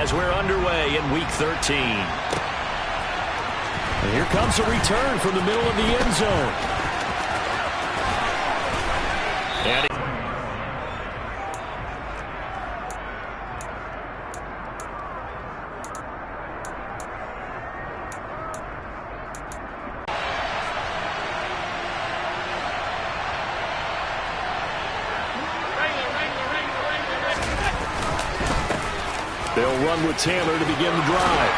as we're underway in Week 13. And here comes a return from the middle of the end zone. And they'll run with Taylor to begin the drive.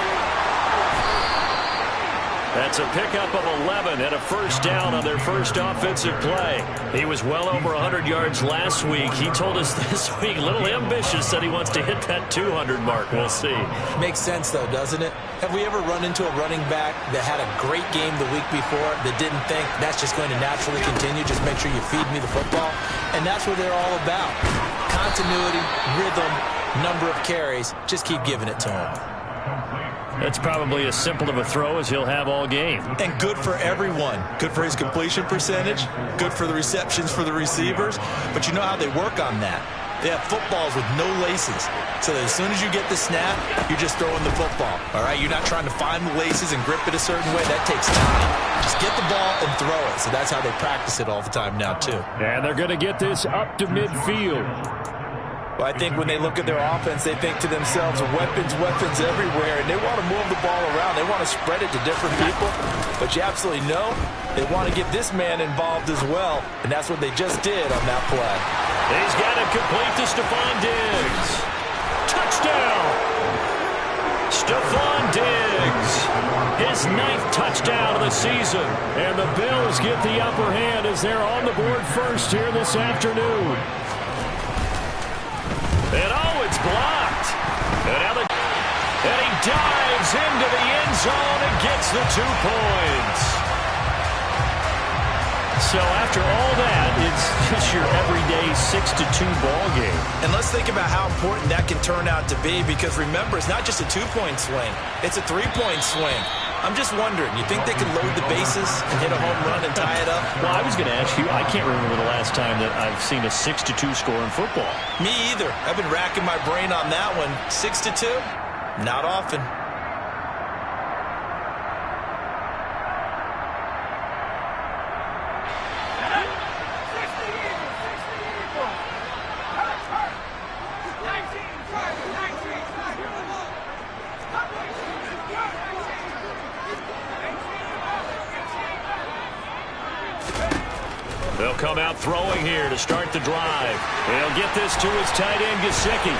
That's a pickup of 11 and a first down on their first offensive play. He was well over 100 yards last week. He told us this week, a little ambitious, said he wants to hit that 200 mark. We'll see. Makes sense, though, doesn't it? Have we ever run into a running back that had a great game the week before that didn't think that's just going to naturally continue? Just make sure you feed me the football. And that's what they're all about. Continuity, rhythm, number of carries. Just keep giving it to him. That's probably as simple of a throw as he'll have all game. And good for everyone. Good for his completion percentage. Good for the receptions for the receivers. But you know how they work on that. They have footballs with no laces. So that as soon as you get the snap, you're just throwing the football. All right? You're not trying to find the laces and grip it a certain way. That takes time. Just get the ball and throw it. So that's how they practice it all the time now, too. And they're going to get this up to midfield. Well, I think when they look at their offense, they think to themselves, weapons everywhere, and they want to move the ball around. They want to spread it to different people, but you absolutely know they want to get this man involved as well, and that's what they just did on that play. He's got it complete to Stephon Diggs. Touchdown! Stephon Diggs, his 9th touchdown of the season, and the Bills get the upper hand as they're on the board first here this afternoon. And it's blocked. And he dives into the end zone and gets the 2 points. So after all that, it's just your everyday 6-2 ball game. And let's think about how important that can turn out to be, because remember, it's not just a 2-point swing. It's a 3-point swing. I'm just wondering, you think they can load the bases and hit a home run and tie it up? Well, I was going to ask you, I can't remember the last time that I've seen a 6-2 score in football. Me either. I've been racking my brain on that one. 6-2? Not often. They'll come out throwing here to start the drive. They'll get this to his tight end, Gesicki.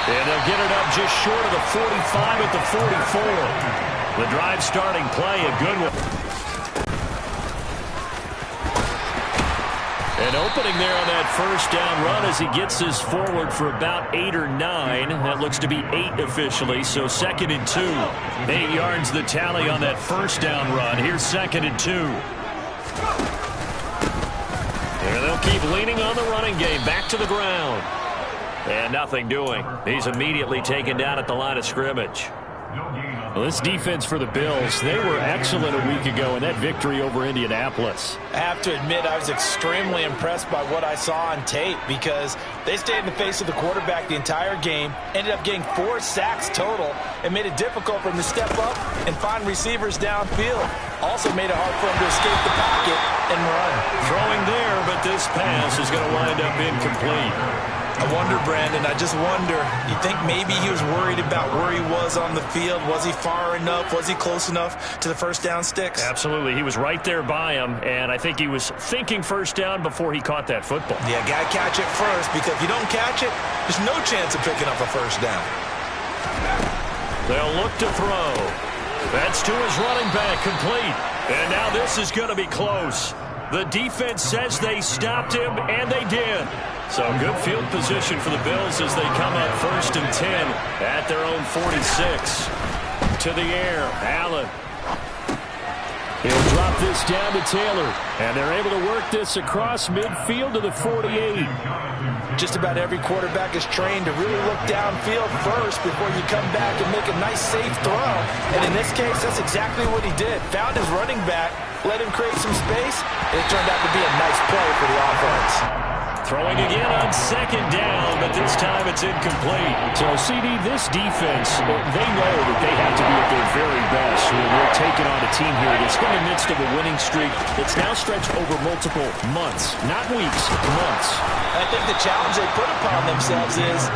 And they'll get it up just short of the 45 at the 44. The drive starting play, a good one. An opening there on that first down run as he gets this forward for about 8 or 9. That looks to be 8 officially, so 2nd and 2. 8 yards the tally on that first down run. Here's 2nd and 2. And they'll keep leaning on the running game. Back to the ground. And nothing doing. He's immediately taken down at the line of scrimmage. Well, this defense for the Bills, they were excellent a week ago in that victory over Indianapolis. I have to admit, I was extremely impressed by what I saw on tape, because they stayed in the face of the quarterback the entire game, ended up getting 4 sacks total, and made it difficult for him to step up and find receivers downfield. Also made it hard for him to escape the pocket and run. Throwing there, but this pass is going to wind up incomplete. I wonder, Brandon, I just wonder, you think maybe he was worried about where he was on the field? Was he far enough? Was he close enough to the first down sticks? Absolutely. He was right there by him, and I think he was thinking first down before he caught that football. Yeah, got to catch it first, because if you don't catch it, there's no chance of picking up a first down. They'll look to throw. That's to his running back, complete. And now this is going to be close. The defense says they stopped him, and they did. So good field position for the Bills as they come up 1st and 10 at their own 46. To the air, Allen. He'll drop this down to Taylor, and they're able to work this across midfield to the 48. Just about every quarterback is trained to really look downfield first before you come back and make a nice, safe throw. And in this case, that's exactly what he did. Found his running back, let him create some space, and it turned out to be a nice play for the offense. Throwing again on second down, but this time it's incomplete. So, CD, this defense, they know that they have to be at their very best when they're taking on a team here that's in the midst of a winning streak that's now stretched over multiple months, not weeks, months. I think the challenge they put upon themselves is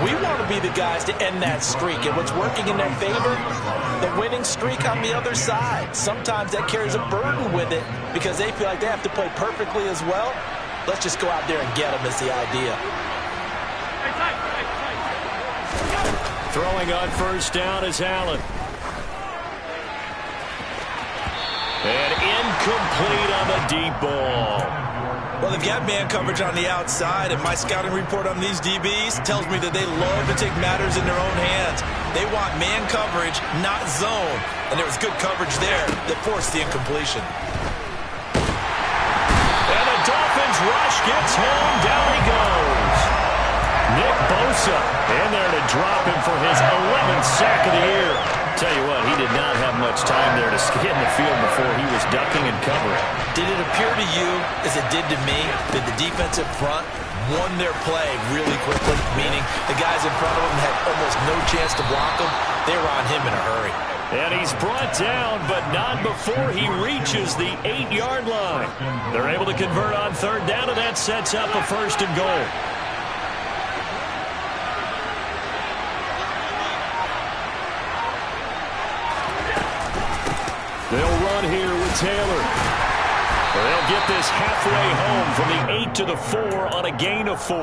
we want to be the guys to end that streak. And what's working in their favor? The winning streak on the other side. Sometimes that carries a burden with it because they feel like they have to play perfectly as well. Let's just go out there and get them is the idea. Throwing on first down is Allen. And incomplete on the deep ball. Well, they've got man coverage on the outside, and my scouting report on these DBs tells me that they love to take matters in their own hands. They want man coverage, not zone. And there was good coverage there that forced the incompletion. And the Dolphins rush gets him. Down he goes. Nick Bosa in there to drop him for his 11th sack of the year. Tell you what, he did not have much time there to get in the field before he was ducking and covering. Did it appear to you, as it did to me, that the defensive front won their play really quickly? Meaning the guys in front of them had almost no chance to block them. They were on him in a hurry. And he's brought down, but not before he reaches the 8-yard line. They're able to convert on third down, and that sets up a first and goal. They'll run here with Taylor. They'll get this halfway home from the 8 to the 4 on a gain of 4.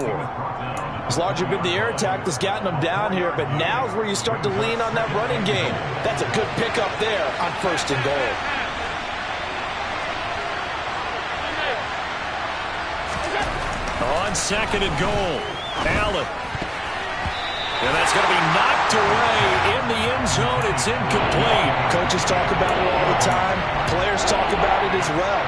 It's largely been the air attack that's gotten them down here, but now's where you start to lean on that running game. That's a good pickup there on first and goal. On second and goal, Allen. And that's going to be knocked away in the end zone. It's incomplete. Coaches talk about it all the time. Players talk about it as well.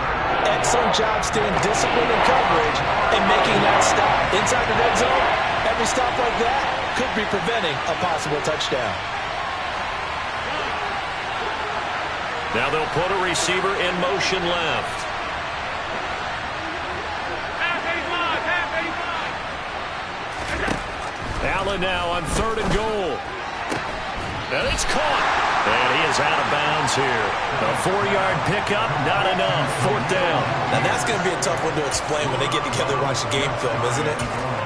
Excellent job staying disciplined in coverage and making that stop. Inside the red zone, every stop like that could be preventing a possible touchdown. Now they'll put a receiver in motion left. Allen now on third and goal. And it's caught. And he is out of bounds here. A 4-yard pickup, not enough. Fourth down. Now that's going to be a tough one to explain when they get together and watch the game film, isn't it?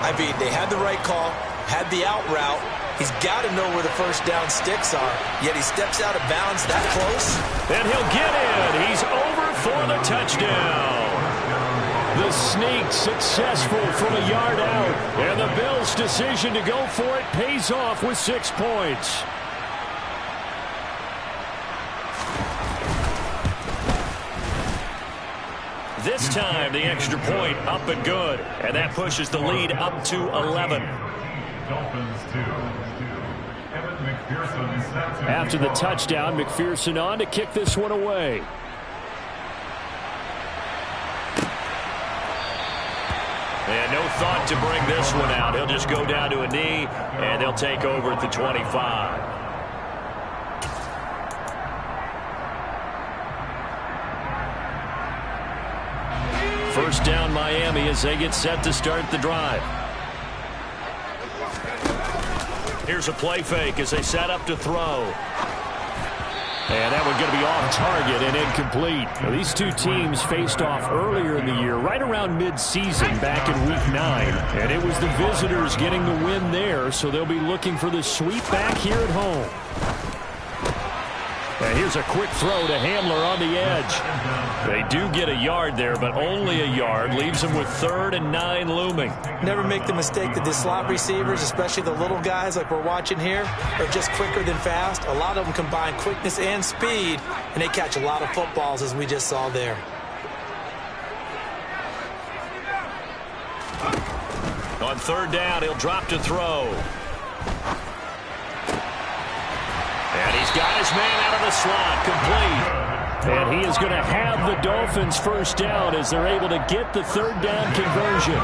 I mean, they had the right call, had the out route. He's got to know where the first down sticks are, yet he steps out of bounds that close. And he'll get in. He's over for the touchdown. The sneak successful from a yard out. And the Bills' decision to go for it pays off with 6 points. This time, the extra point up and good. And that pushes the lead up to 11. After the touchdown, McPherson on to kick this one away. And no thought to bring this one out. He'll just go down to a knee, and they'll take over at the 25. First down Miami as they get set to start the drive. Here's a play fake as they set up to throw. And that one going to be off target and incomplete. Now, these two teams faced off earlier in the year, right around mid-season back in Week 9. And it was the visitors getting the win there, so they'll be looking for the sweep back here at home. And here's a quick throw to Hamler on the edge. They do get a yard there, but only a yard. Leaves them with 3rd and 9 looming. Never make the mistake that the slot receivers, especially the little guys like we're watching here, are just quicker than fast. A lot of them combine quickness and speed, and they catch a lot of footballs, as we just saw there. On 3rd down, he'll drop to throw. And he's got his man out of the slot, complete. And he is going to have the Dolphins first down as they're able to get the 3rd down conversion.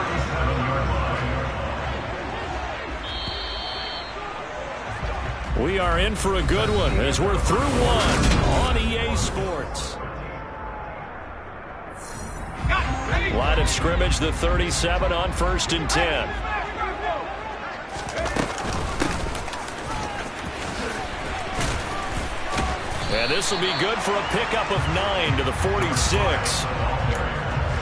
We are in for a good one as we're through one on EA Sports. Line of scrimmage, the 37 on 1st and 10. And this will be good for a pickup of 9 to the 46.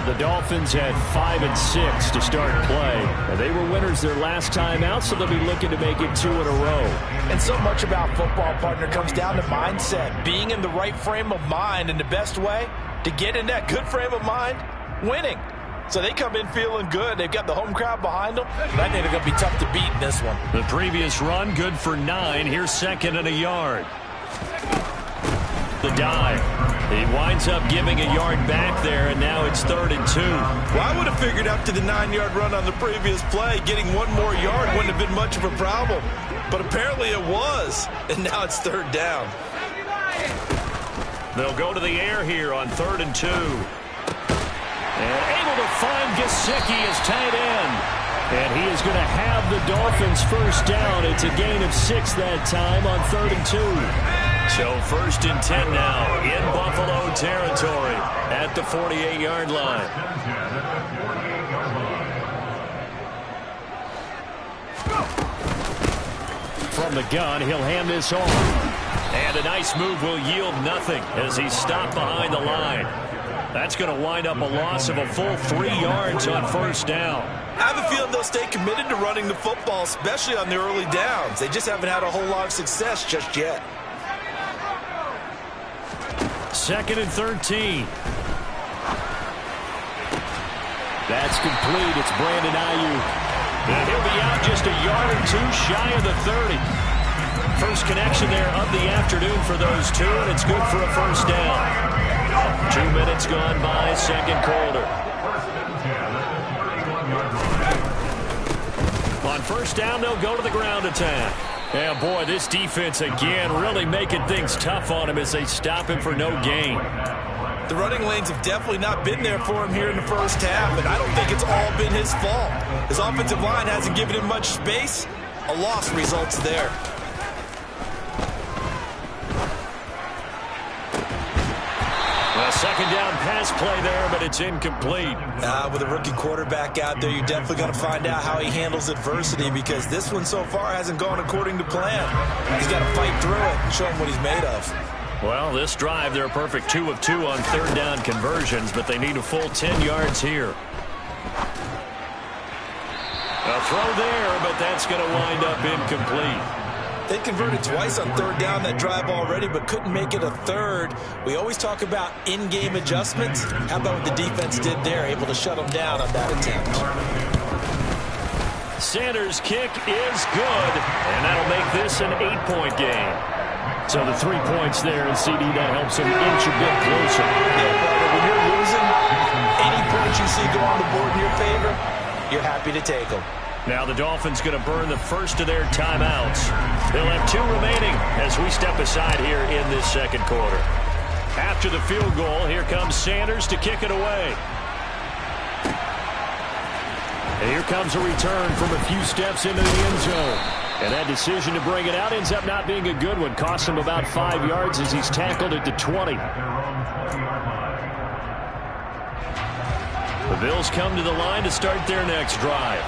The Dolphins had 5 and 6 to start play. And they were winners their last time out, so they'll be looking to make it 2 in a row. And so much about football, partner, comes down to mindset. Being in the right frame of mind, and the best way to get in that good frame of mind, winning. So they come in feeling good. They've got the home crowd behind them. I think they're going to be tough to beat in this one. The previous run, good for 9. Here's 2nd and a yard. The dive. He winds up giving a yard back there, and now it's 3rd and 2. Well, I would have figured after the 9-yard run on the previous play, getting one more yard wouldn't have been much of a problem. But apparently it was, and now it's 3rd down. They'll go to the air here on 3rd and 2. And able to find Gesicki as tight end. And he is going to have the Dolphins first down. It's a gain of 6 that time on 3rd and 2. So 1st and 10 now in Buffalo territory at the 48-yard line. From the gun, he'll hand this off. And a nice move will yield nothing as he's stopped behind the line. That's going to wind up a loss of a full 3 yards on 1st down. I have a feeling they'll stay committed to running the football, especially on the early downs. They just haven't had a whole lot of success just yet. 2nd and 13. That's complete. It's Brandon Ayuk. And he'll be out just a yard or 2 shy of the 30. First connection there of the afternoon for those two, and it's good for a first down. 2 minutes gone by, 2nd quarter. On 1st down, they'll go to the ground attack. Yeah, boy, this defense again really making things tough on him as they stop him for no gain. The running lanes have definitely not been there for him here in the first half, and I don't think it's all been his fault. His offensive line hasn't given him much space. A loss results there. Well, 2nd down pass play there, but it's incomplete. With a rookie quarterback out there, you're definitely going to find out how he handles adversity, because this one so far hasn't gone according to plan. He's got to fight through it and show him what he's made of. Well, this drive, they're a perfect 2 of 2 on 3rd down conversions, but they need a full 10 yards here. A throw there, but that's going to wind up incomplete. They converted twice on 3rd down that drive already, but couldn't make it a 3rd. We always talk about in-game adjustments. How about what the defense did there, able to shut them down on that attempt. Sanders' kick is good, and that'll make this an 8-point game. So the 3 points there, and CD, that helps him inch a bit closer. Yeah, brother, when you're losing, any points you see go on the board in your favor, you're happy to take them. Now the Dolphins going to burn the first of their timeouts. They'll have 2 remaining as we step aside here in this 2nd quarter. After the field goal, here comes Sanders to kick it away. And here comes a return from a few steps into the end zone. And that decision to bring it out ends up not being a good one. Costs him about 5 yards as he's tackled at the 20. The Bills come to the line to start their next drive.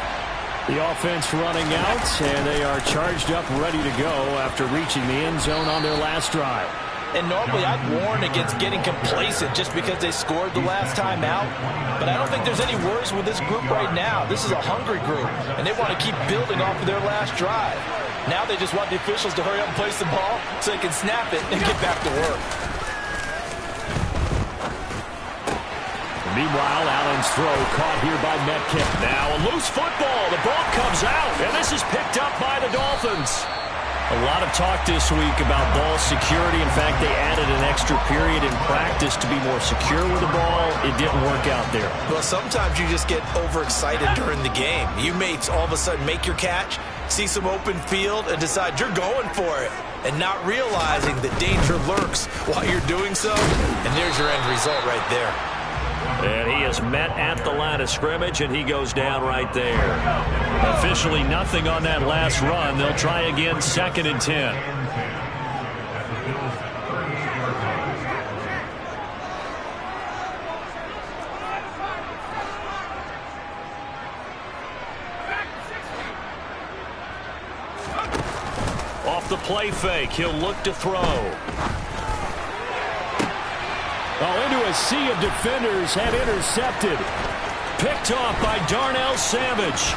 The offense running out, and they are charged up, ready to go after reaching the end zone on their last drive. And normally I'd warn against getting complacent just because they scored the last time out. But I don't think there's any worries with this group right now. This is a hungry group, and they want to keep building off of their last drive. Now they just want the officials to hurry up and place the ball so they can snap it and get back to work. Meanwhile, Allen's throw caught here by Metcalf. Now a loose football. The ball comes out, and this is picked up by the Dolphins. A lot of talk this week about ball security. In fact, they added an extra period in practice to be more secure with the ball. It didn't work out there. Well, sometimes you just get overexcited during the game. You may all of a sudden make your catch, see some open field, and decide you're going for it, and not realizing that danger lurks while you're doing so. And there's your end result right there. And he is met at the line of scrimmage, and he goes down right there. Officially nothing on that last run. They'll try again, 2nd and 10. off the play fake. He'll look to throw. Oh, into a sea of defenders and intercepted. Picked off by Darnell Savage.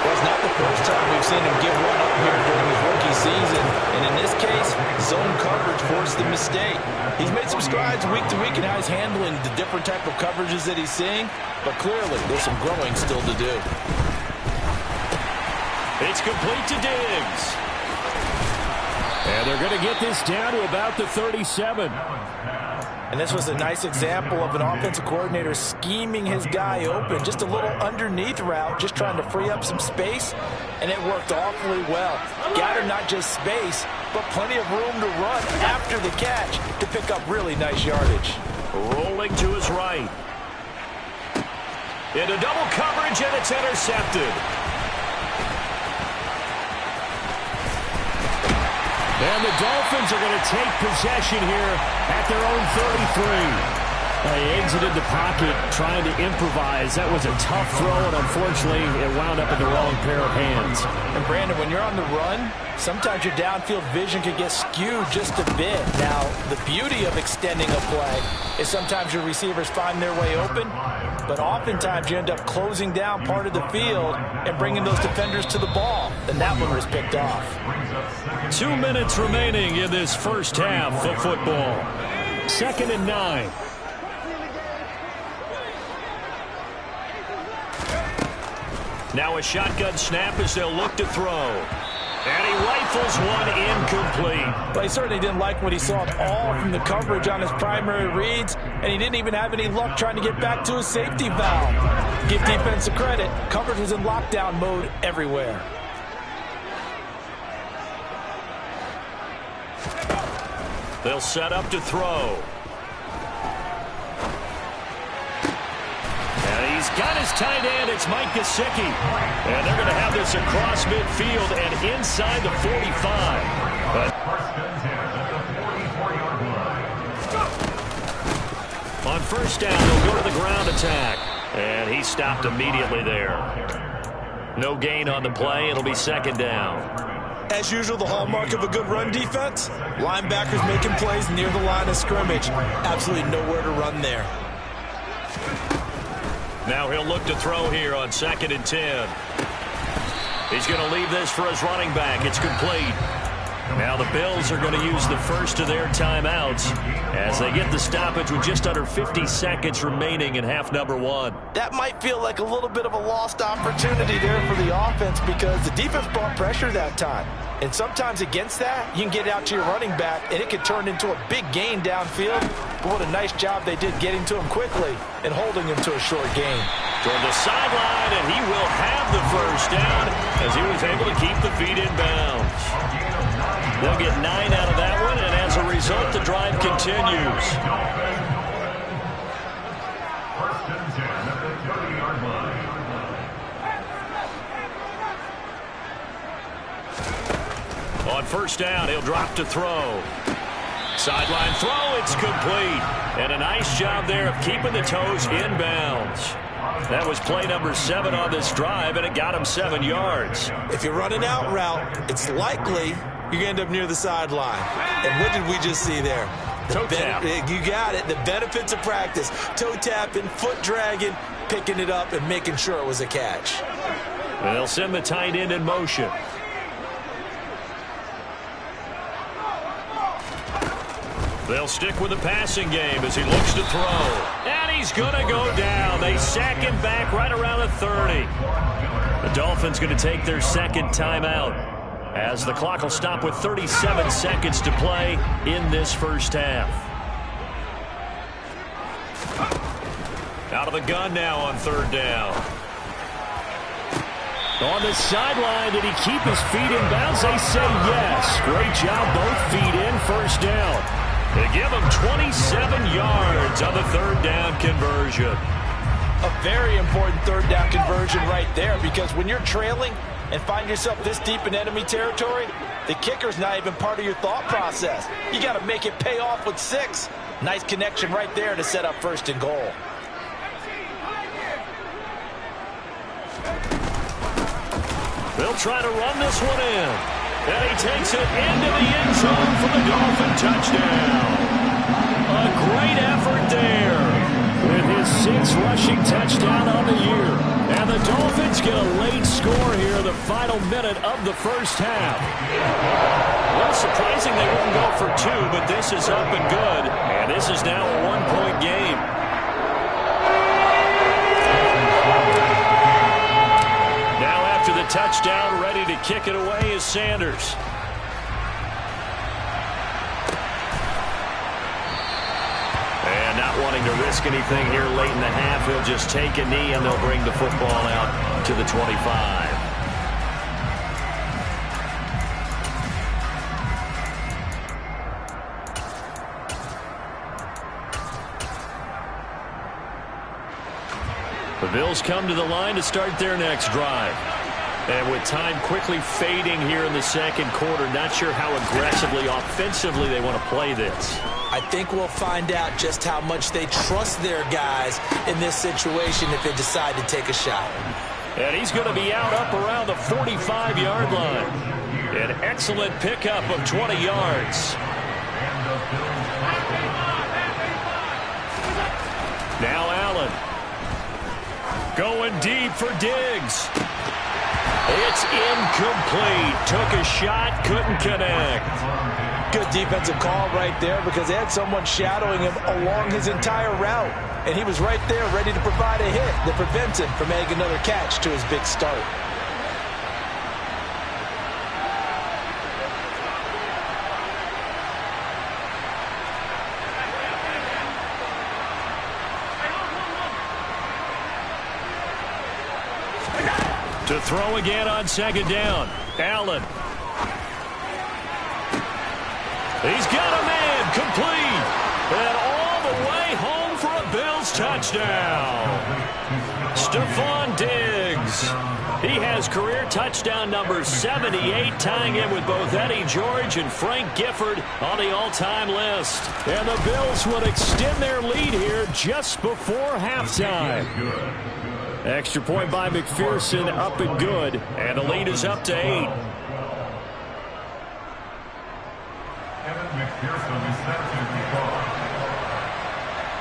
Well, it's not the first time we've seen him give one up here during his rookie season. And in this case, zone coverage forced the mistake. He's made some strides week to week in how he's handling the different type of coverages that he's seeing. But clearly, there's some growing still to do. It's complete to Diggs. And they're going to get this down to about the 37. And this was a nice example of an offensive coordinator scheming his guy open. Just a little underneath route, just trying to free up some space, and it worked awfully well. Got him not just space, but plenty of room to run after the catch to pick up really nice yardage. Rolling to his right. Into double coverage, and it's intercepted. And the Dolphins are going to take possession here at their own 33. They exited the pocket trying to improvise. That was a tough throw, and unfortunately, it wound up in the wrong pair of hands. And Brandon, when you're on the run, sometimes your downfield vision can get skewed just a bit. Now, the beauty of extending a play is sometimes your receivers find their way open, but oftentimes you end up closing down part of the field and bringing those defenders to the ball. And that one was picked off. 2 minutes remaining in this first half of football. 2nd and 9. Now a shotgun snap as they'll look to throw. And he rifles one incomplete. But he certainly didn't like what he saw at all from the coverage on his primary reads, and he didn't even have any luck trying to get back to his safety valve. Give defense credit. Coverage was in lockdown mode everywhere. They'll set up to throw. And he's got his tight end. It's Mike Gesicki. And they're going to have this across midfield and inside the 45. On first down, they'll go to the ground attack. And he stopped immediately there. No gain on the play. It'll be 2nd down. As usual, the hallmark of a good run defense, linebackers making plays near the line of scrimmage. Absolutely nowhere to run there. Now he'll look to throw here on 2nd and 10. He's going to leave this for his running back. It's complete. Now the Bills are going to use the first of their timeouts as they get the stoppage with just under 50 seconds remaining in half number 1. That might feel like a little bit of a lost opportunity there for the offense because the defense brought pressure that time. And sometimes against that, you can get out to your running back, and it could turn into a big gain downfield. But what a nice job they did getting to him quickly and holding him to a short gain. Toward the sideline, and he will have the first down as he was able to keep the feet in bounds. They'll get 9 out of that one, and as a result, the drive continues. On first down, he'll drop to throw. Sideline throw, it's complete. And a nice job there of keeping the toes in bounds. That was play number 7 on this drive, and it got him 7 yards. If you run an out route, it's likely you're going to end up near the sideline. And what did we just see there? Toe tap. You got it. The benefits of practice. Toe tapping, foot dragging, picking it up, and making sure it was a catch. And they'll send the tight end in motion. They'll stick with the passing game as he looks to throw. And he's going to go down. They sack him back right around the 30. The Dolphins going to take their 2nd timeout as the clock will stop with 37 seconds to play in this first half. Out of the gun now on 3rd down. On the sideline, did he keep his feet in bounds? They say yes. Great job, both feet in, first down. They give him 27 yards on the 3rd down conversion. A very important 3rd down conversion right there because when you're trailing and find yourself this deep in enemy territory, the kicker's not even part of your thought process. You got to make it pay off with 6. Nice connection right there to set up 1st and goal. They'll try to run this one in. And he takes it into the end zone for the Dolphin touchdown. A great effort there with his 6th rushing touchdown on the year. And the Dolphins get a late score here in the final minute of the first half. A little surprising they wouldn't go for 2, but this is up and good. And this is now a 1-point game. Now after the touchdown, ready to kick it away is Sanders. And not wanting to risk anything here late in the half, he'll just take a knee and they'll bring the football out to the 25. The Bills come to the line to start their next drive. And with time quickly fading here in the second quarter, not sure how aggressively, offensively they want to play this. I think we'll find out just how much they trust their guys in this situation if they decide to take a shot. And he's going to be out up around the 45-yard line. An excellent pickup of 20 yards. Now Allen. Going deep for Diggs. It's incomplete. Took a shot, couldn't connect. Good defensive call right there because they had someone shadowing him along his entire route. And he was right there ready to provide a hit that prevents him from making another catch to his big start. To throw again on second down. Allen. He's got a man complete. And all the way home for a Bills touchdown. Stephon Diggs. He has career touchdown number 78, tying him with both Eddie George and Frank Gifford on the all-time list. And the Bills would extend their lead here just before halftime. Extra point by McPherson, up and good. And the lead is up to 8.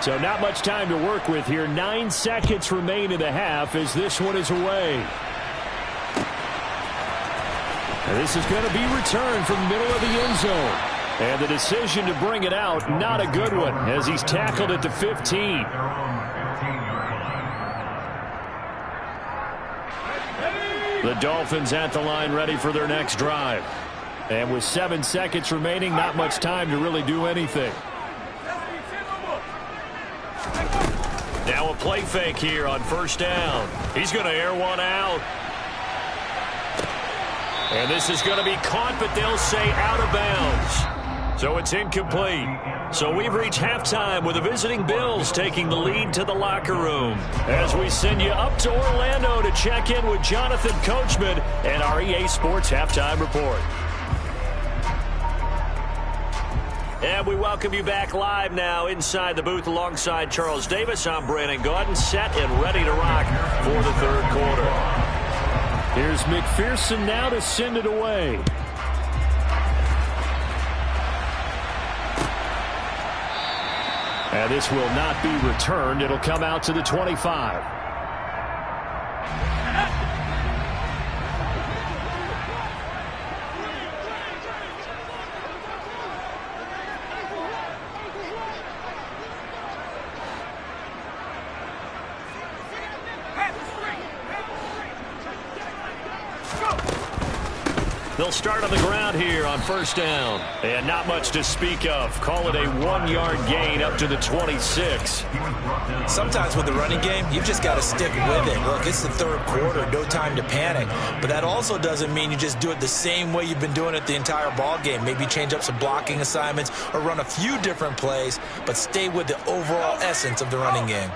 So not much time to work with here. 9 seconds remain in the half as this one is away. And this is going to be returned from the middle of the end zone. And the decision to bring it out, not a good one, as he's tackled at the 15. The Dolphins at the line ready for their next drive. And with 7 seconds remaining, not much time to really do anything. Now a play fake here on first down. He's going to air one out. And this is going to be caught, but they'll say out of bounds. So it's incomplete. So we've reached halftime with the visiting Bills taking the lead to the locker room. As we send you up to Orlando to check in with Jonathan Coachman and our EA Sports Halftime Report. And we welcome you back live now inside the booth alongside Charles Davis. I'm Brandon Gaudin, set and ready to rock for the third quarter. Here's McPherson now to send it away. And this will not be returned. It'll come out to the 25. They'll start on the ground here on first down. And not much to speak of. Call it a 1-yard gain up to the 26. Sometimes with the running game, you've just got to stick with it. Look, it's the third quarter, no time to panic. But that also doesn't mean you just do it the same way you've been doing it the entire ball game. Maybe change up some blocking assignments or run a few different plays, but stay with the overall essence of the running game.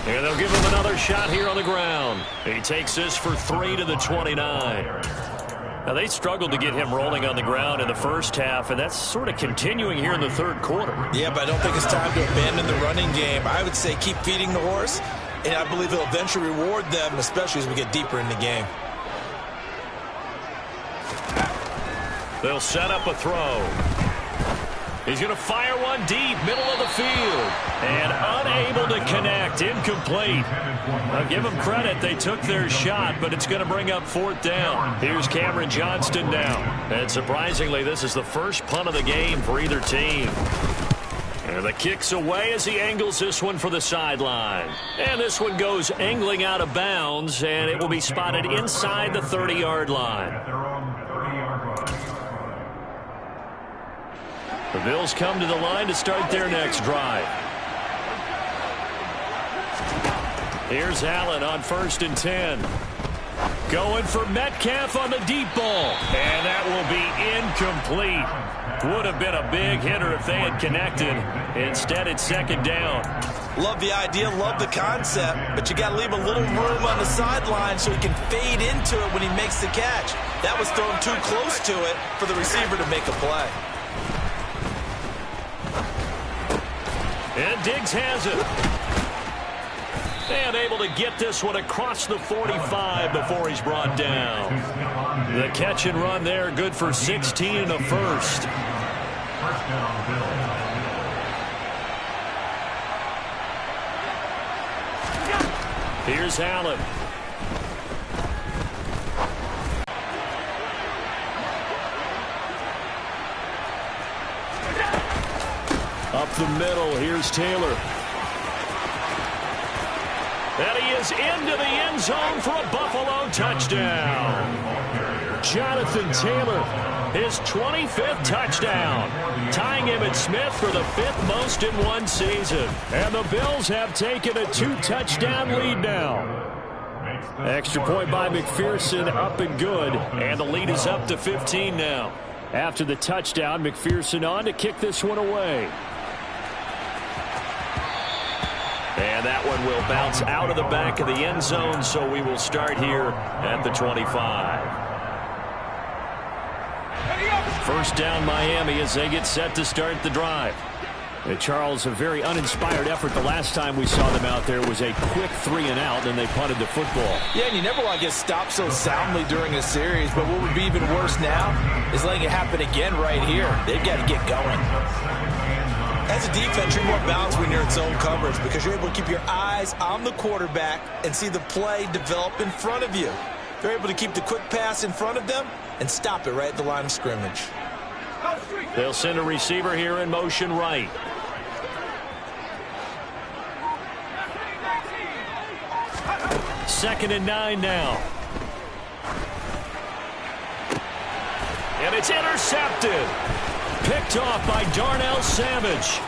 And they'll give him another shot here on the ground. He takes this for 3 to the 29. Now, they struggled to get him rolling on the ground in the first half, and that's sort of continuing here in the third quarter. Yeah, but I don't think it's time to abandon the running game. I would say keep feeding the horse and I believe he'll eventually reward them, especially as we get deeper in the game. They'll set up a throw. He's going to fire one deep, middle of the field. And unable to connect, incomplete. I'll give them credit, they took their shot, but it's going to bring up 4th down. Here's Cameron Johnston now. And surprisingly, this is the first punt of the game for either team. And the kick's away as he angles this one for the sideline. And this one goes angling out of bounds, and it will be spotted inside the 30-yard line. The Bills come to the line to start their next drive. Here's Allen on 1st and 10. Going for Metcalf on the deep ball. And that will be incomplete. Would have been a big hitter if they had connected. Instead, it's 2nd down. Love the idea, love the concept, but you got to leave a little room on the sideline so he can fade into it when he makes the catch. That was thrown too close to it for the receiver to make a play. And Diggs has it. And able to get this one across the 45 before he's brought down. The catch and run there, good for 16 and a first. Here's Allen. Up the middle, here's Taylor. And he is into the end zone for a Buffalo touchdown. Jonathan Taylor, his 25th touchdown, tying Emmitt Smith for the 5th most in one season. And the Bills have taken a 2-touchdown lead now. Extra point by McPherson, up and good. And the lead is up to 15 now. After the touchdown, McPherson on to kick this one away. And that one will bounce out of the back of the end zone, so we will start here at the 25. 1st down Miami as they get set to start the drive. Charles, a very uninspired effort the last time we saw them out there was a quick 3-and-out, and they punted the football. Yeah, and you never want to get stopped so soundly during a series, but what would be even worse now is letting it happen again right here. They've got to get going. As a defense, you're more balanced when you're in zone coverage because you're able to keep your eyes on the quarterback and see the play develop in front of you. They're able to keep the quick pass in front of them and stop it right at the line of scrimmage. They'll send a receiver here in motion right. Second and 9 now. And it's intercepted. Picked off by Darnell Savage.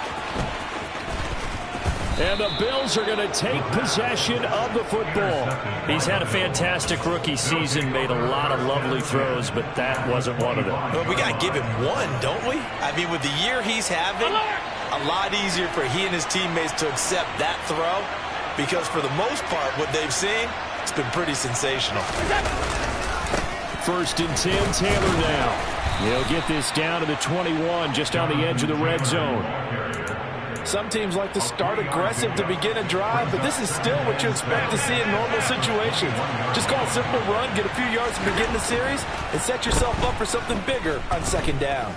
And the Bills are going to take possession of the football. He's had a fantastic rookie season, made a lot of lovely throws, but that wasn't one of them. Well, we got to give him one, don't we? I mean, with the year he's having, a lot easier for he and his teammates to accept that throw because for the most part, what they've seen, it's been pretty sensational. 1st and 10, Taylor now. He'll get this down to the 21, just on the edge of the red zone. Some teams like to start aggressive to begin a drive, but this is still what you expect to see in normal situations. Just call a simple run, get a few yards to begin the series, and set yourself up for something bigger on 2nd down.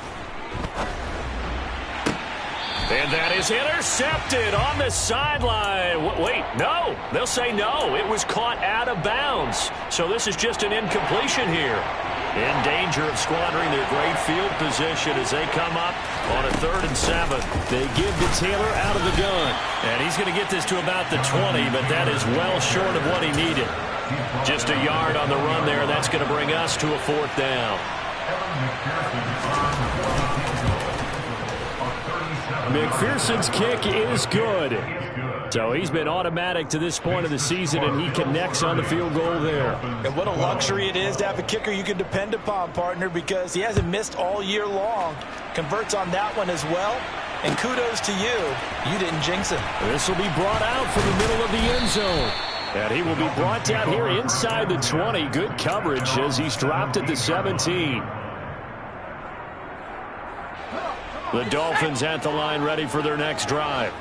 And that is intercepted on the sideline. Wait, no. They'll say no. It was caught out of bounds. So this is just an incompletion here. In danger of squandering their great field position as they come up on a 3rd and 7. They give to Taylor out of the gun. And he's going to get this to about the 20, but that is well short of what he needed. Just a yard on the run there. That's going to bring us to a 4th down. McPherson's kick is good. So he's been automatic to this point of the season, and he connects on the field goal there. And what a luxury it is to have a kicker you can depend upon, partner, because he hasn't missed all year long. Converts on that one as well. And kudos to you. You didn't jinx him. This will be brought out from the middle of the end zone. And he will be brought down here inside the 20. Good coverage as he's dropped at the 17. The Dolphins at the line ready for their next drive.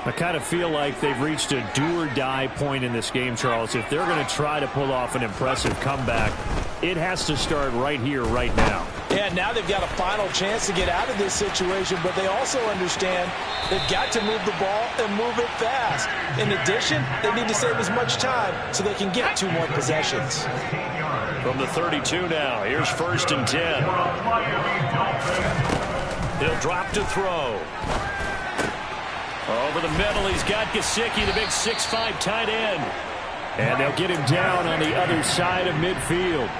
I kind of feel like they've reached a do-or-die point in this game, Charles. If they're going to try to pull off an impressive comeback, it has to start right here, right now. Yeah, now they've got a final chance to get out of this situation, but they also understand they've got to move the ball and move it fast. In addition, they need to save as much time so they can get 2 more possessions. From the 32 now, here's 1st and 10. He'll drop to throw. Over the middle, he's got Gesicki, the big 6'5" tight end. And they'll get him down on the other side of midfield.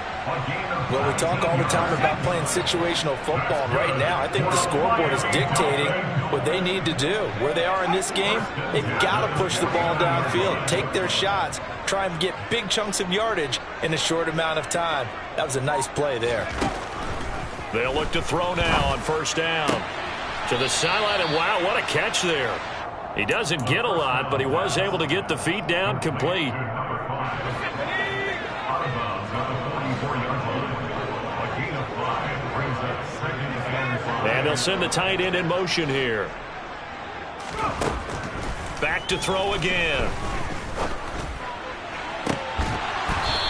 Well, we talk all the time about playing situational football. And right now, I think the scoreboard is dictating what they need to do. Where they are in this game, they've got to push the ball downfield, take their shots, try and get big chunks of yardage in a short amount of time. That was a nice play there. They'll look to throw now on 1st down. To the sideline, and wow, what a catch there. He doesn't get a lot, but he was able to get the feet down complete. And they'll send the tight end in motion here. Back to throw again.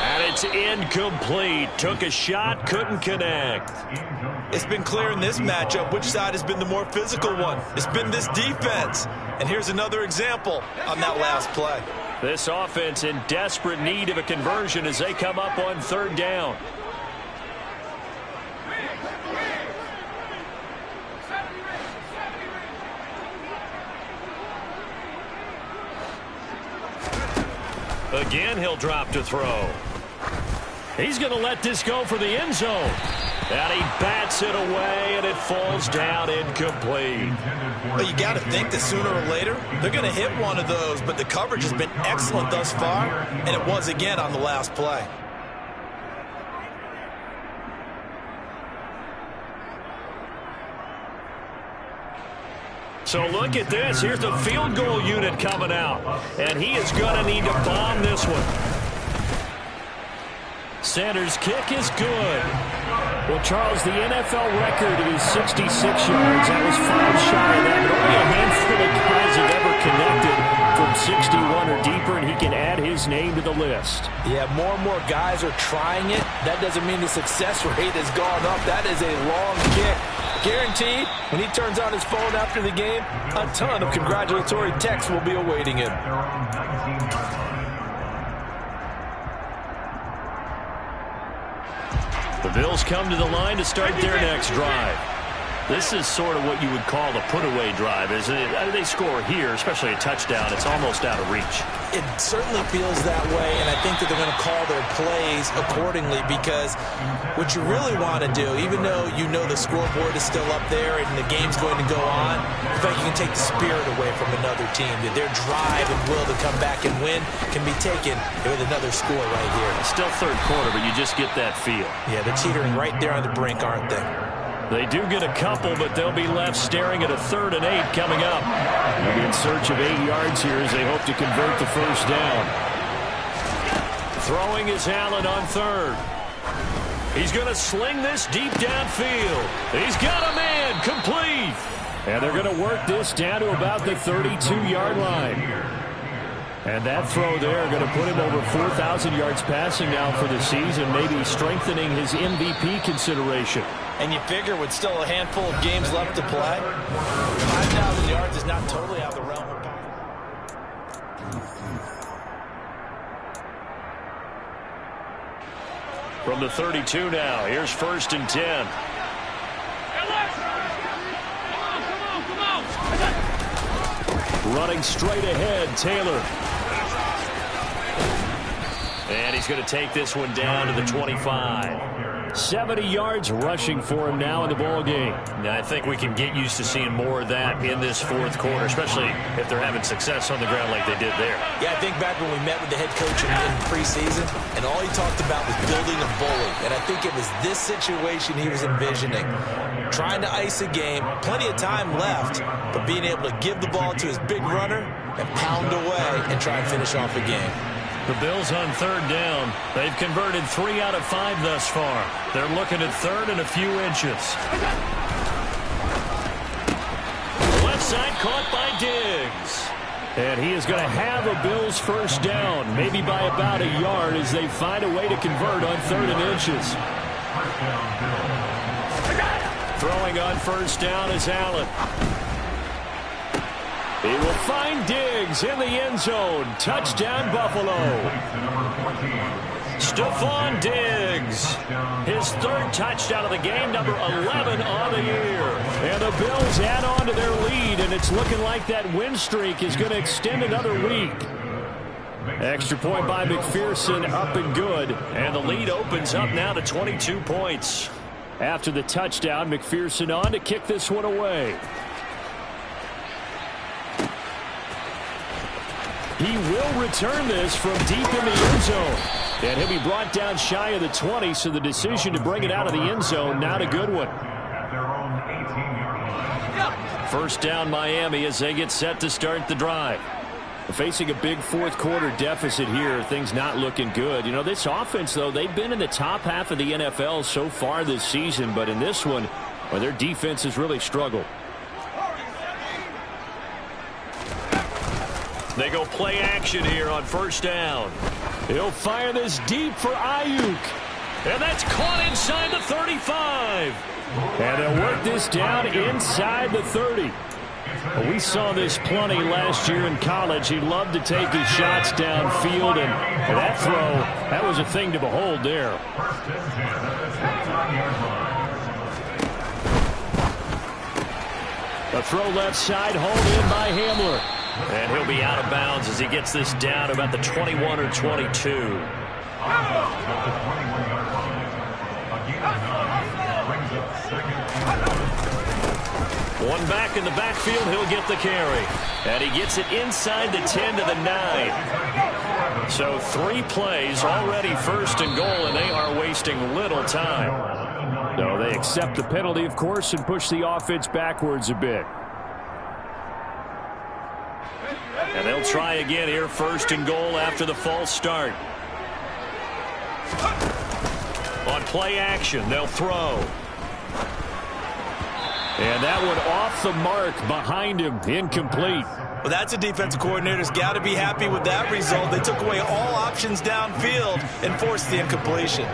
And it's incomplete. Took a shot, couldn't connect. It's been clear in this matchup which side has been the more physical one. It's been this defense. And here's another example on that last play. This offense in desperate need of a conversion as they come up on 3rd down. Again, he'll drop to throw. He's going to let this go for the end zone. And he bats it away, and it falls down incomplete. Well, you got to think that sooner or later, they're going to hit one of those, but the coverage has been excellent thus far, and it was again on the last play. So look at this. Here's the field goal unit coming out, and he is going to need to bomb this one. Sanders' kick is good. Well, Charles, the NFL record is 66 yards. That was 5 shy of that, but only a handful of guys have ever connected from 61 or deeper, and he can add his name to the list. Yeah, more and more guys are trying it. That doesn't mean the success rate has gone up. That is a long kick. Guaranteed, when he turns on his phone after the game, a ton of congratulatory texts will be awaiting him. The Bills come to the line to start their next drive. This is sort of what you would call a put-away drive, isn't it? They score here, especially a touchdown. It's almost out of reach. It certainly feels that way, and I think that they're going to call their plays accordingly because what you really want to do, even though you know the scoreboard is still up there and the game's going to go on, in fact, you can take the spirit away from another team. That their drive and will to come back and win can be taken with another score right here. It's still 3rd quarter, but you just get that feel. Yeah, they're teetering right there on the brink, aren't they? They do get a couple, but they'll be left staring at a 3rd and 8 coming up. And in search of 8 yards here as they hope to convert the 1st down. Throwing is Allen on 3rd. He's going to sling this deep downfield. He's got a man, complete. And they're going to work this down to about the 32-yard line. And that throw there going to put him over 4,000 yards passing now for the season, maybe strengthening his MVP consideration. And you figure with still a handful of games left to play, 5,000 yards is not totally out of the realm of possibility. From the 32 now, here's 1st and 10. Running straight ahead, Taylor. And he's going to take this one down to the 25. 70 yards rushing for him now in the ball game. Now, I think we can get used to seeing more of that in this 4th quarter, especially if they're having success on the ground like they did there. Yeah, I think back when we met with the head coach in preseason, and all he talked about was building a bully. And I think it was this situation he was envisioning. Trying to ice a game, plenty of time left, but being able to give the ball to his big runner and pound away and try and finish off a game. The Bills on 3rd down. They've converted 3 out of 5 thus far. They're looking at 3rd and a few inches. Left side caught by Diggs. And he is going to have a Bills first down, maybe by about a yard as they find a way to convert on 3rd and inches. Throwing on first down is Allen. He will find Diggs in the end zone. Touchdown, Buffalo. Stephon Diggs, his 3rd touchdown of the game, number 11 on the year. And the Bills add on to their lead, and it's looking like that win streak is going to extend another week. Extra point by McPherson, up and good. And the lead opens up now to 22 points. After the touchdown, McPherson on to kick this one away. He will return this from deep in the end zone. And he'll be brought down shy of the 20, so the decision to bring it out of the end zone, not a good one. First down Miami as they get set to start the drive. Facing a big fourth quarter deficit here, things not looking good. You know, this offense, though, they've been in the top half of the NFL so far this season, but in this one, well, their defense has really struggled. They go play action here on first down. He'll fire this deep for Ayuk. And that's caught inside the 35. And they'll work this down inside the 30. Well, we saw this plenty last year in college. He loved to take his shots downfield, and that throw, that was a thing to behold there. A throw left side, hauled in by Hamler. And he'll be out of bounds as he gets this down about the 21 or 22. One back in the backfield, he'll get the carry. And he gets it inside the 10 to the 9. So 3 plays already first and goal, and they are wasting little time. No, they accept the penalty, of course, and push the offense backwards a bit. And they'll try again here, first and goal after the false start. On play action, they'll throw. And that one off the mark behind him, incomplete. Well, that's a defensive coordinator's got to be happy with that result. They took away all options downfield and forced the incompletion.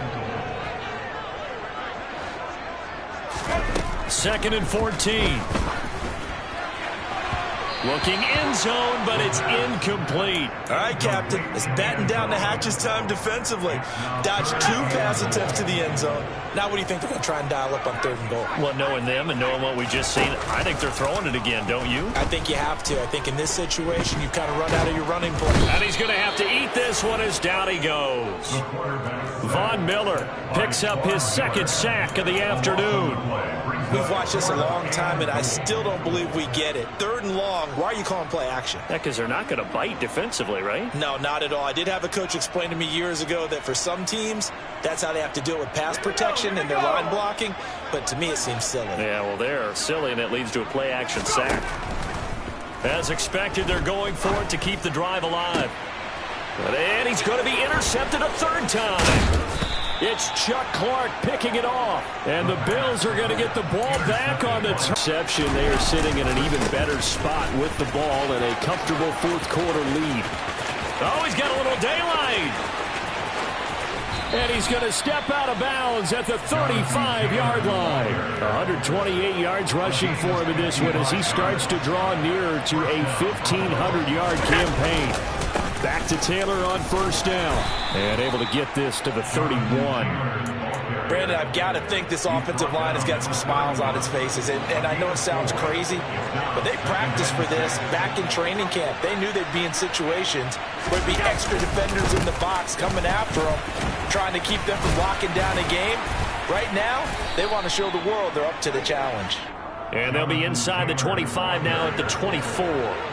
2nd and 14. Looking end zone, but it's incomplete. All right, Captain. It's batten down the hatches time defensively. Dodged 2 pass attempts to the end zone. Now what do you think they're going to try and dial up on 3rd and goal? Well, knowing them and knowing what we just seen, I think they're throwing it again, don't you? I think you have to. I think in this situation, you've kind of run out of your running play. And he's going to have to eat this one as down he goes. Von Miller picks up his 2nd sack of the afternoon. We've watched this a long time, and I still don't believe we get it. 3rd and long. Why are you calling play action? Yeah, because they're not going to bite defensively, right? No, not at all. I did have a coach explain to me years ago that for some teams, that's how they have to deal with pass protection and their line blocking. But to me, it seems silly. Yeah, well, they're silly, and it leads to a play action sack. As expected, they're going for it to keep the drive alive. And he's going to be intercepted a 3rd time. It's Chuck Clark picking it off. And the Bills are going to get the ball back on the interception. They are sitting in an even better spot with the ball and a comfortable fourth quarter lead. Oh, he's got a little daylight. And he's going to step out of bounds at the 35-yard line. 128 yards rushing for him in this one as he starts to draw nearer to a 1,500-yard campaign. Back to Taylor on first down. And able to get this to the 31. Brandon, I've got to think this offensive line has got some smiles on its faces. And I know it sounds crazy, but they practiced for this back in training camp. They knew they'd be in situations where there'd be extra defenders in the box coming after them, trying to keep them from locking down a game. Right now, they want to show the world they're up to the challenge. And they'll be inside the 25 now at the 24.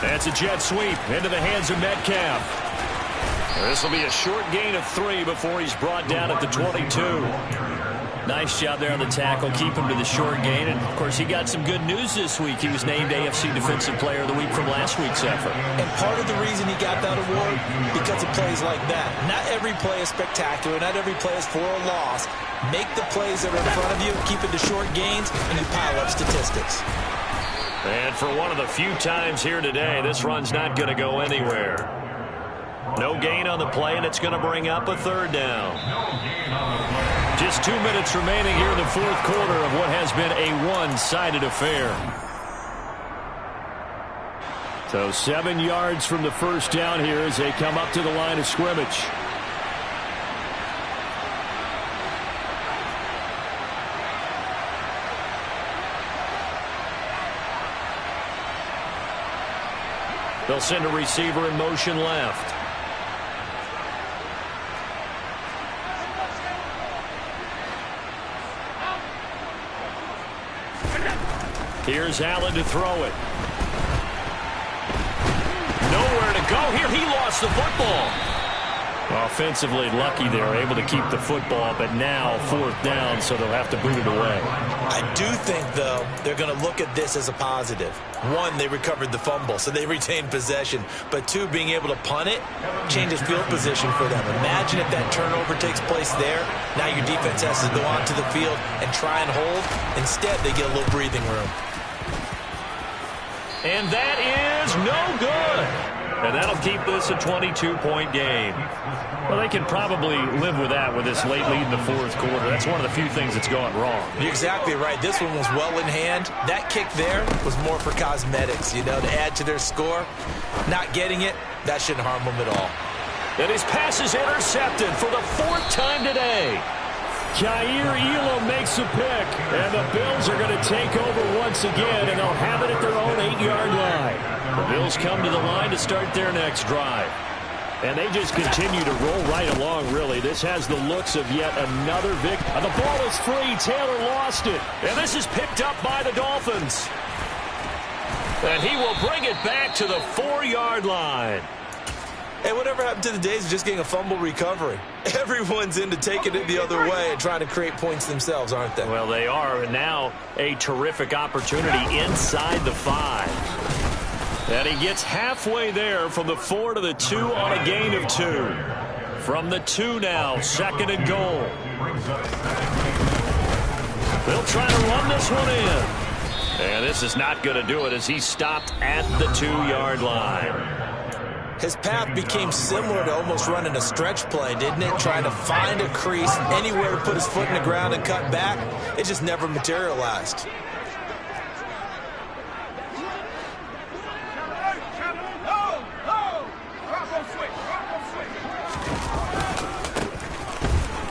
That's a jet sweep into the hands of Metcalf. This will be a short gain of 3 before he's brought down at the 22. Nice job there on the tackle. Keep him to the short gain. And, of course, he got some good news this week. He was named AFC Defensive Player of the Week from last week's effort. And part of the reason he got that award, because of plays like that. Not every play is spectacular. Not every play is for a loss. Make the plays that are in front of you, keep it to short gains, and you pile up statistics. And for one of the few times here today, this run's not going to go anywhere. No gain on the play, and it's going to bring up a third down. Just 2 minutes remaining here in the fourth quarter of what has been a one-sided affair. So 7 yards from the first down here as they come up to the line of scrimmage. They'll send a receiver in motion left. Here's Allen to throw it. Nowhere to go here. He lost the football. Offensively lucky they were able to keep the football, but now fourth down, so they'll have to boot it away. I do think, though, they're going to look at this as a positive. One, they recovered the fumble, so they retained possession. But two, being able to punt it changes field position for them. Imagine if that turnover takes place there. Now your defense has to go onto the field and try and hold. Instead, they get a little breathing room. And that is no good. And that'll keep this a 22-point game. Well, they can probably live with that with this late lead in the fourth quarter. That's one of the few things that's gone wrong. You're exactly right. This one was well in hand. That kick there was more for cosmetics, you know, to add to their score. Not getting it, that shouldn't harm them at all. And his pass is intercepted for the fourth time today. Jair Elam makes a pick, and the Bills are going to take over once again, and they'll have it at their own 8-yard line. The Bills come to the line to start their next drive. And they just continue to roll right along, really. This has the looks of yet another victory. The ball is free. Taylor lost it. And this is picked up by the Dolphins. And he will bring it back to the 4-yard line. Hey, whatever happened to the days of just getting a fumble recovery? Everyone's into taking it the other way and trying to create points themselves, aren't they? Well, they are. And now a terrific opportunity inside the 5. And he gets halfway there from the 4 to the 2 on a gain of 2. From the 2 now, 2nd and goal. They'll try to run this one in. And this is not going to do it as he's stopped at the 2-yard line. His path became similar to almost running a stretch play, didn't it? Trying to find a crease, anywhere to put his foot in the ground and cut back. It just never materialized.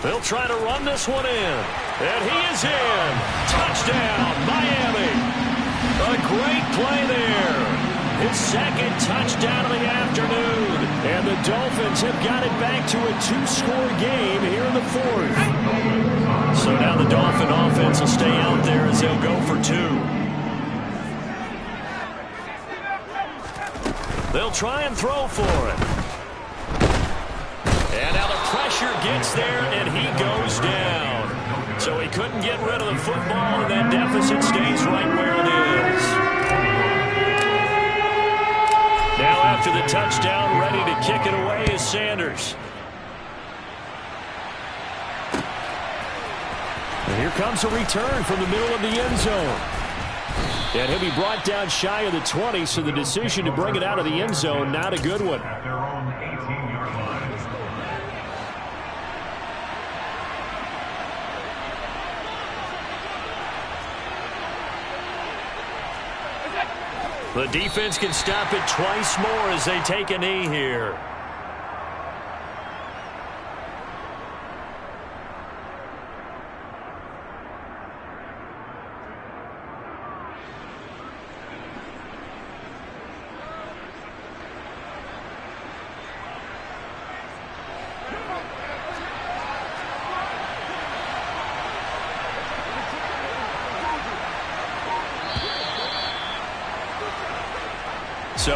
They'll try to run this one in. And he is in. Touchdown, Miami. A great play there. His second touchdown of the afternoon. And the Dolphins have got it back to a 2-score game here in the fourth. So now the Dolphin offense will stay out there as they'll go for 2. They'll try and throw for it. And now the pressure gets there, and he goes down. So he couldn't get rid of the football, and that deficit stays right where it is. Now after the touchdown, ready to kick it away is Sanders. And here comes a return from the middle of the end zone. And he'll be brought down shy of the 20, so the decision to bring it out of the end zone, not a good one. The defense can stop it twice more as they take a knee here.